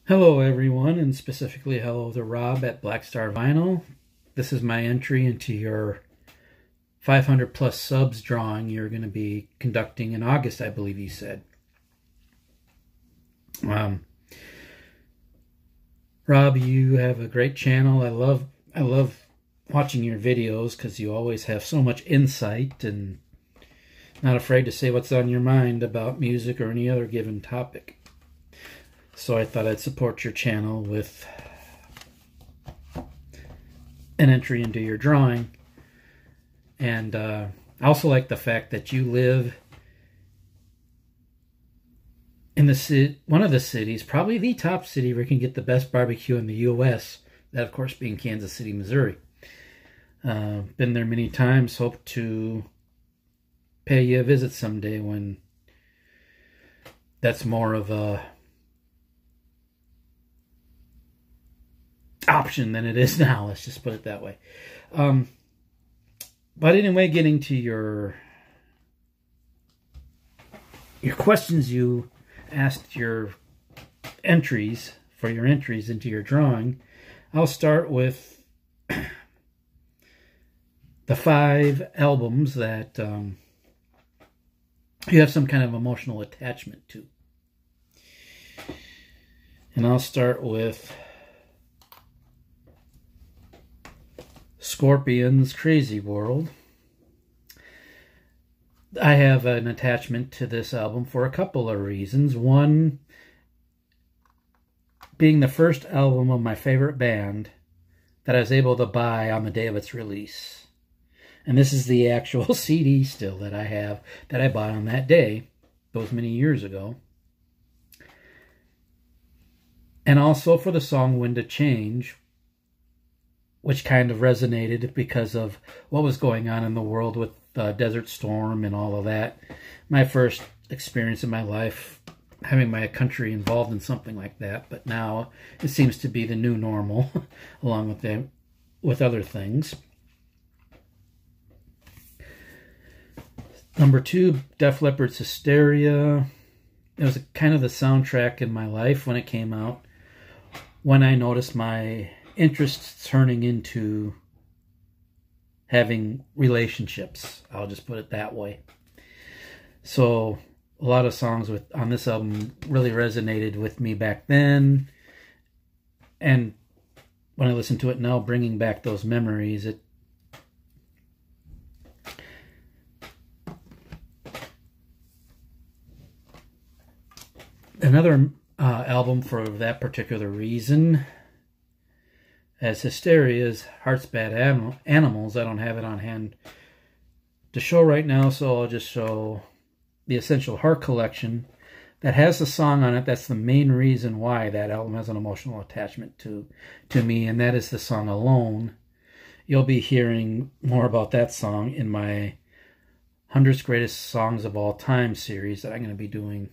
Hello everyone, and specifically hello to Rob at Blackstar Vinyl. This is my entry into your 500 plus subs drawing you're going to be conducting in August, I believe you said. Rob, you have a great channel. I love watching your videos because you always have so much insight and not afraid to say what's on your mind about music or any other given topic. So I thought I'd support your channel with an entry into your drawing. And I also like the fact that you live in one of the cities, probably the top city where you can get the best barbecue in the U.S., that of course being Kansas City, Missouri. Been there many times, hope to pay you a visit someday when that's more of a option than it is now. Let's just put it that way. But anyway, getting to your questions you asked your entries for your entries into your drawing, I'll start with the 5 albums that you have some kind of emotional attachment to. And I'll start with Scorpions' Crazy World. I have an attachment to this album for a couple of reasons. One, being the first album of my favorite band that I was able to buy on the day of its release. And this is the actual CD still that I have that I bought on that day, those many years ago. And also for the song When to Change, which kind of resonated because of what was going on in the world with Desert Storm and all of that. My first experience in my life having my country involved in something like that, but now it seems to be the new normal, along with other things. Number 2, Def Leppard's Hysteria. It was kind of the soundtrack in my life when it came out, when I noticed my interests turning into having relationships. I'll just put it that way. So a lot of songs on this album really resonated with me back then. And when I listen to it now, bringing back those memories, another album for that particular reason, as Hysteria's Heart's Bad Animals. I don't have it on hand to show right now, so I'll just show the Essential Heart Collection that has a song on it. That's the main reason why that album has an emotional attachment to me, and that is the song Alone. You'll be hearing more about that song in my 100 Greatest Songs of All Time series that I'm going to be doing.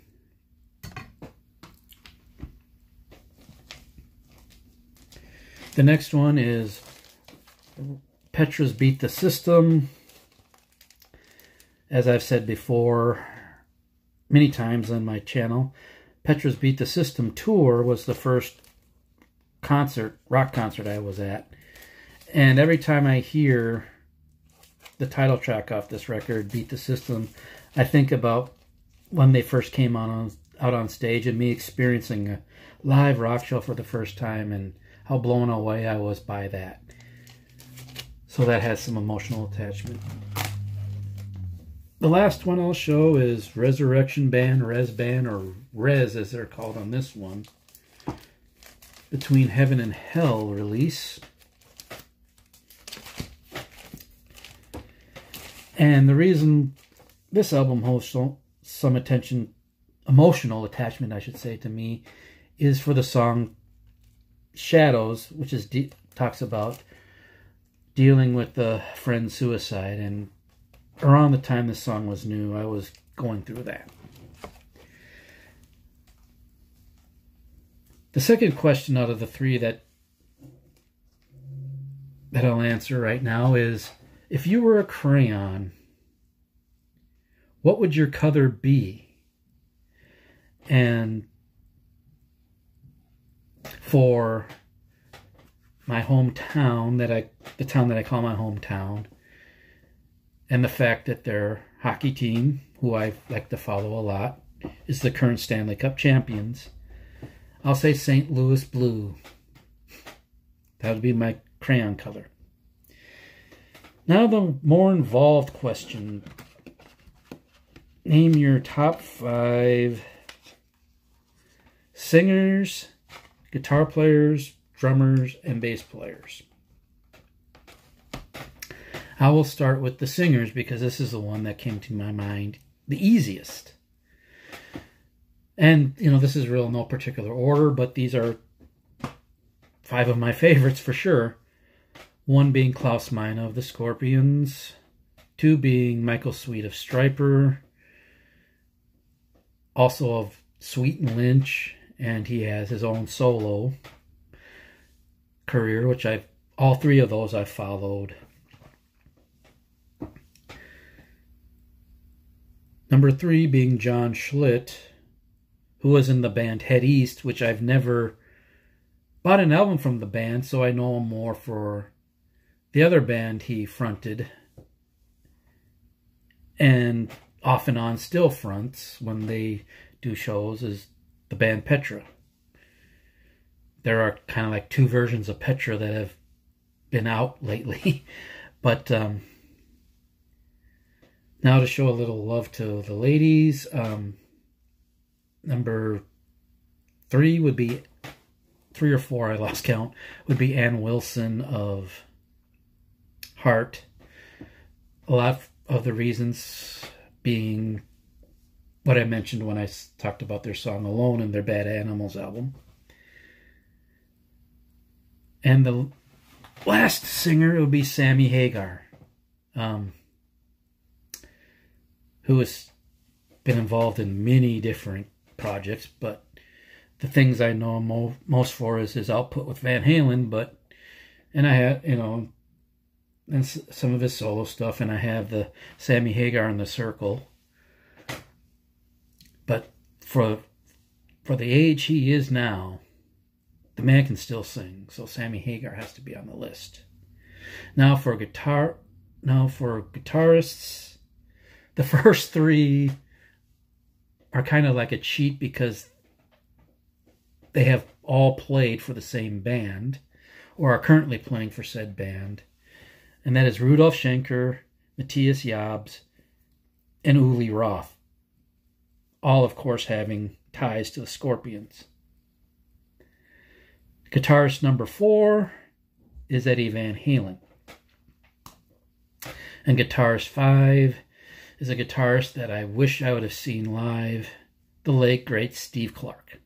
The next one is Petra's Beat the System. As I've said before many times on my channel, Petra's Beat the System tour was the first rock concert I was at. And every time I hear the title track off this record, Beat the System, I think about when they first came out on stage and me experiencing a live rock show for the first time and how blown away I was by that. So that has some emotional attachment. The last one I'll show is Resurrection Band, Res Band, or Res as they're called on this one, Between Heaven and Hell release. And the reason this album holds some emotional attachment, I should say, to me, is for the song Shadows, which talks about dealing with a friend's suicide. And around the time this song was new, I was going through that. The second question out of the 3 that I'll answer right now is, if you were a crayon, what would your color be? And for my hometown, the town that I call my hometown, and the fact that their hockey team, who I like to follow a lot, is the current Stanley Cup champions, I'll say St. Louis Blue. That would be my crayon color. Now the more involved question. Name your top 5 singers, guitar players, drummers, and bass players. I will start with the singers because this is the one that came to my mind the easiest. And, this is real no particular order, but these are 5 of my favorites for sure. 1 being Klaus Meine of the Scorpions. 2 being Michael Sweet of Stryper. Also of Sweet and Lynch. And he has his own solo career, which all 3 of those I've followed. Number 3 being John Schlitt, who was in the band Head East, which I've never bought an album from the band, so I know him more for the other band he fronted, and off and on still fronts when they do shows, is the band Petra. There are kind of like 2 versions of Petra that have been out lately, but now to show a little love to the ladies, number 3 would be 3 or 4, I lost count, would be Ann Wilson of Heart. A lot of the reasons being what I mentioned when I talked about their song Alone and their Bad Animals album. And the last singer would be Sammy Hagar, who has been involved in many different projects, but the things I know him most for is his output with Van Halen, and I have, and some of his solo stuff, and I have the Sammy Hagar in the Circle. But for the age he is now, the man can still sing, so Sammy Hagar has to be on the list. Now for guitarists, the first 3 are kind of like a cheat because they have all played for the same band or are currently playing for said band. And that is Rudolf Schenker, Matthias Jabs, and Uli Roth. All, of course, having ties to the Scorpions. Guitarist number 4 is Eddie Van Halen. And guitarist 5 is a guitarist that I wish I would have seen live, the late, great Steve Clark.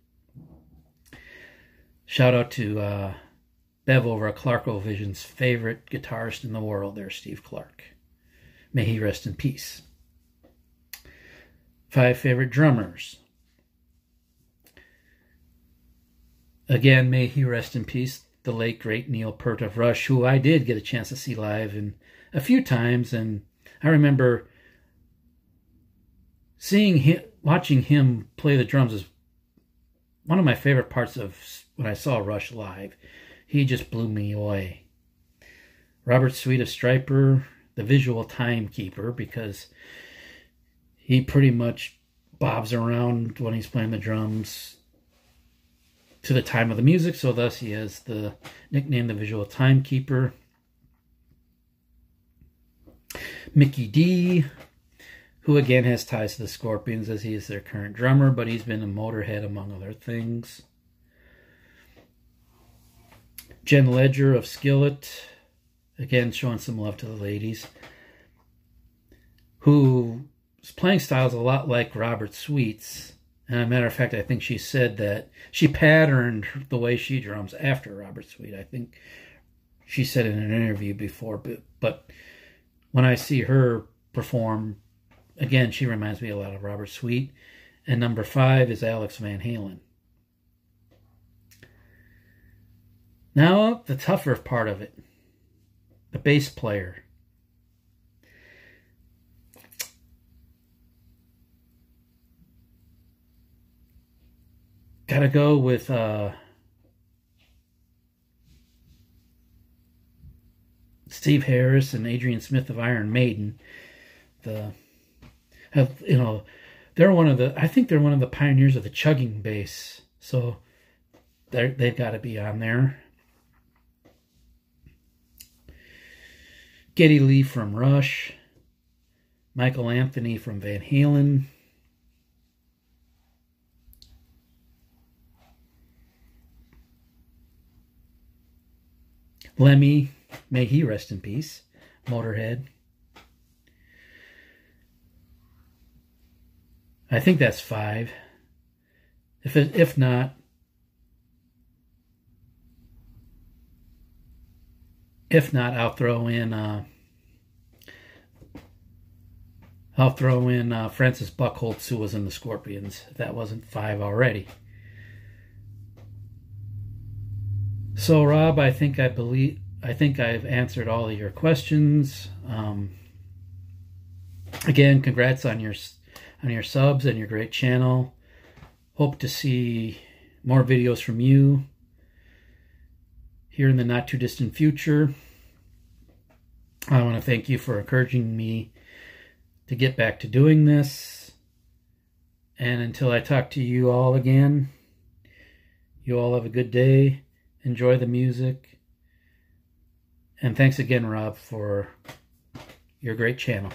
Shout out to Bev over at Clarkovision's favorite guitarist in the world there, Steve Clark. May he rest in peace. 5 favorite drummers. Again, may he rest in peace, the late, great Neil Peart of Rush, who I did get a chance to see live a few times, and I remember watching him play the drums is one of my favorite parts of when I saw Rush live. He just blew me away. Robert Sweet of Stryper, the visual timekeeper, because he pretty much bobs around when he's playing the drums to the time of the music, so thus he has the nickname the visual timekeeper. Mickey D, who again has ties to the Scorpions as he is their current drummer, but he's been a Motorhead among other things. Jen Ledger of Skillet, again showing some love to the ladies, whose playing style is a lot like Robert Sweet's. And as a matter of fact, I think she said that she patterned the way she drums after Robert Sweet. I think she said in an interview before, but when I see her perform, again, she reminds me a lot of Robert Sweet. And number 5 is Alex Van Halen. Now, the tougher part of it, the bass player. Gotta go with Steve Harris and Adrian Smith of Iron Maiden. They're one of the, I think they're one of the pioneers of the chugging bass. So they've got to be on there. Geddy Lee from Rush. Michael Anthony from Van Halen. Lemmy, may he rest in peace. Motorhead. I think that's 5. If not, I'll throw in Francis Buchholz, who was in the Scorpions. If that wasn't 5 already. So, Rob, I think I've answered all of your questions. Again, congrats on your subs and your great channel. Hope to see more videos from you here in the not too distant future. I want to thank you for encouraging me to get back to doing this. And until I talk to you all again, you all have a good day. Enjoy the music. And thanks again, Rob, for your great channel.